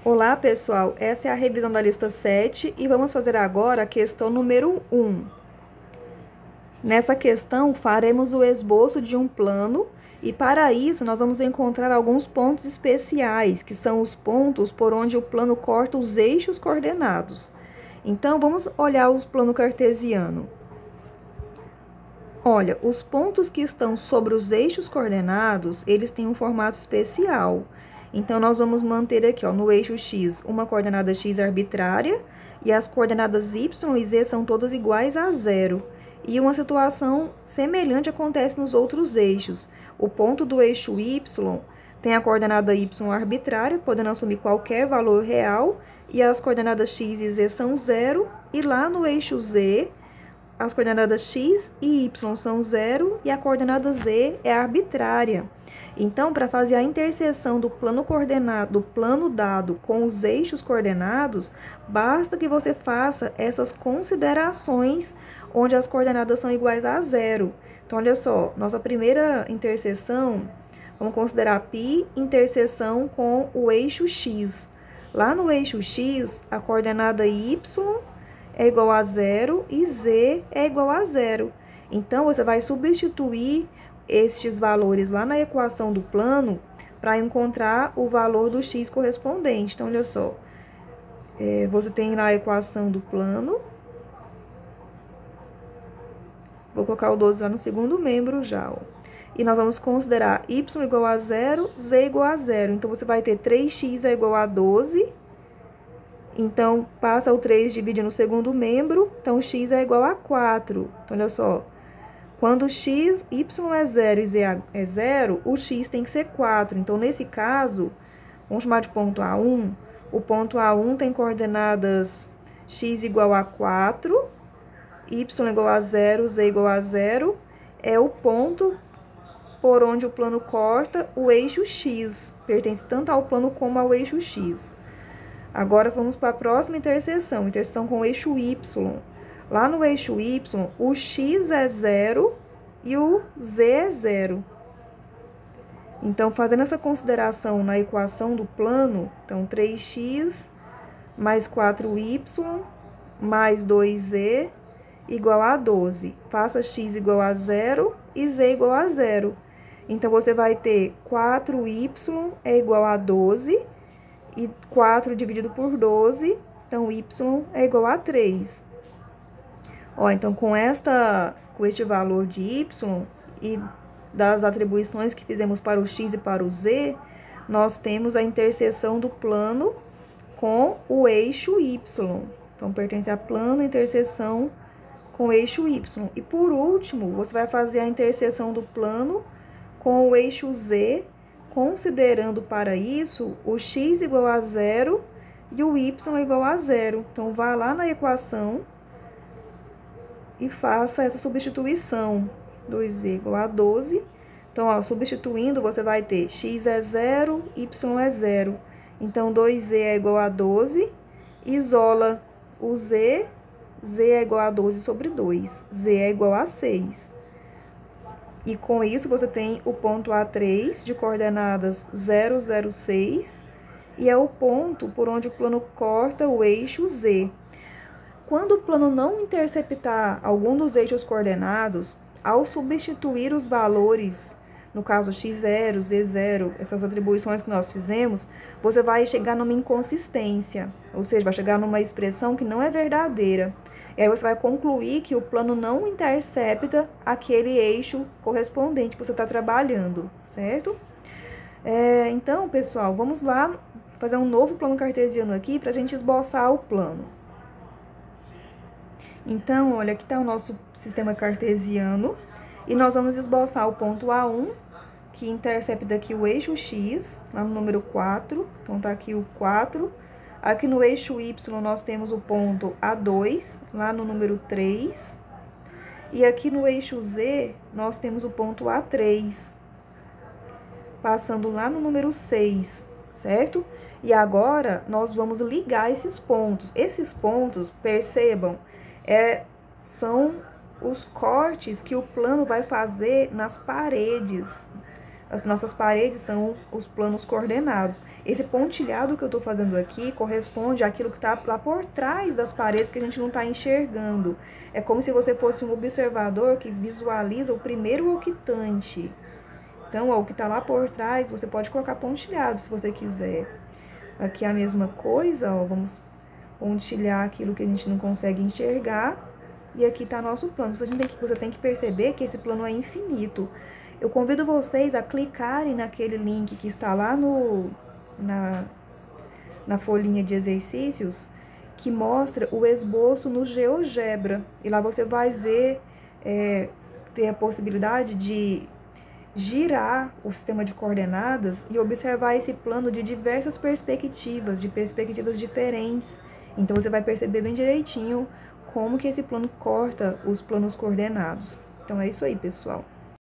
Olá, pessoal. Essa é a revisão da lista 7 e vamos fazer agora a questão número 1. Nessa questão, faremos o esboço de um plano e, para isso, nós vamos encontrar alguns pontos especiais, que são os pontos por onde o plano corta os eixos coordenados. Então, vamos olhar o plano cartesiano. Olha, os pontos que estão sobre os eixos coordenados, eles têm um formato especial. Então, nós vamos manter aqui, ó, no eixo X, uma coordenada X arbitrária, e as coordenadas Y e Z são todas iguais a zero. E uma situação semelhante acontece nos outros eixos. O ponto do eixo Y tem a coordenada Y arbitrária, podendo assumir qualquer valor real, e as coordenadas X e Z são zero, e lá no eixo Z, as coordenadas x e y são zero e a coordenada z é arbitrária. Então, para fazer a interseção do plano coordenado, do plano dado com os eixos coordenados, basta que você faça essas considerações onde as coordenadas são iguais a zero. Então, olha só, nossa primeira interseção, vamos considerar π interseção com o eixo x. Lá no eixo x, a coordenada y é igual a zero e z é igual a zero. Então, você vai substituir estes valores lá na equação do plano para encontrar o valor do x correspondente. Então, olha só, você tem lá a equação do plano. Vou colocar o 12 lá no segundo membro já, ó. E nós vamos considerar y igual a zero, z igual a zero. Então, você vai ter 3x é igual a 12. Então, passa o 3 dividindo no segundo membro, então x é igual a 4. Então, olha só, quando x, y é 0 e z é 0, o x tem que ser 4. Então, nesse caso, vamos chamar de ponto A1. O ponto A1 tem coordenadas x igual a 4, y igual a 0, z igual a 0. É o ponto por onde o plano corta o eixo x. Pertence tanto ao plano como ao eixo x. Agora, vamos para a próxima interseção com o eixo Y. Lá no eixo Y, o x é 0 e o z é 0. Então, fazendo essa consideração na equação do plano, então, 3x mais 4y mais 2z igual a 12. Faça x igual a 0 e z igual a 0. Então, você vai ter 4y é igual a 12. E 4 dividido por 12, então y é igual a 3. Ó, então, com este valor de y e das atribuições que fizemos para o x e para o z, nós temos a interseção do plano com o eixo y. Então, pertence a plano, interseção com o eixo y. E, por último, você vai fazer a interseção do plano com o eixo z, considerando para isso o x igual a 0 e o y igual a 0. Então, vá lá na equação e faça essa substituição. 2z igual a 12. Então, ó, substituindo, você vai ter x é 0, y é 0. Então, 2z é igual a 12. Isola o z, z é igual a 12 sobre 2. Z é igual a 6. E com isso, você tem o ponto A3 de coordenadas 0, 0, 6. E é o ponto por onde o plano corta o eixo Z. Quando o plano não interceptar algum dos eixos coordenados, ao substituir os valores, no caso x0, z0, essas atribuições que nós fizemos, você vai chegar numa inconsistência, ou seja, vai chegar numa expressão que não é verdadeira. E aí você vai concluir que o plano não intercepta aquele eixo correspondente que você está trabalhando, certo? Então, pessoal, vamos lá fazer um novo plano cartesiano aqui para a gente esboçar o plano. Então, olha, aqui está o nosso sistema cartesiano e nós vamos esboçar o ponto A1, que intercepta aqui o eixo X, lá no número 4, então tá aqui o 4. Aqui no eixo Y nós temos o ponto A2, lá no número 3. E aqui no eixo Z nós temos o ponto A3, passando lá no número 6, certo? E agora nós vamos ligar esses pontos. Esses pontos, percebam, são os cortes que o plano vai fazer nas paredes As nossas paredes são os planos coordenados. Esse pontilhado que eu estou fazendo aqui corresponde àquilo que está lá por trás das paredes que a gente não está enxergando. É como se você fosse um observador que visualiza o primeiro octante. Então, ó, o que está lá por trás, você pode colocar pontilhado se você quiser. Aqui a mesma coisa, ó, vamos pontilhar aquilo que a gente não consegue enxergar. E aqui está nosso plano. Você tem que perceber que esse plano é infinito. Eu convido vocês a clicarem naquele link que está lá na folhinha de exercícios, que mostra o esboço no GeoGebra. E lá você vai ver, ter a possibilidade de girar o sistema de coordenadas e observar esse plano de diversas perspectivas, de perspectivas diferentes. Então, você vai perceber bem direitinho como que esse plano corta os planos coordenados. Então, é isso aí, pessoal.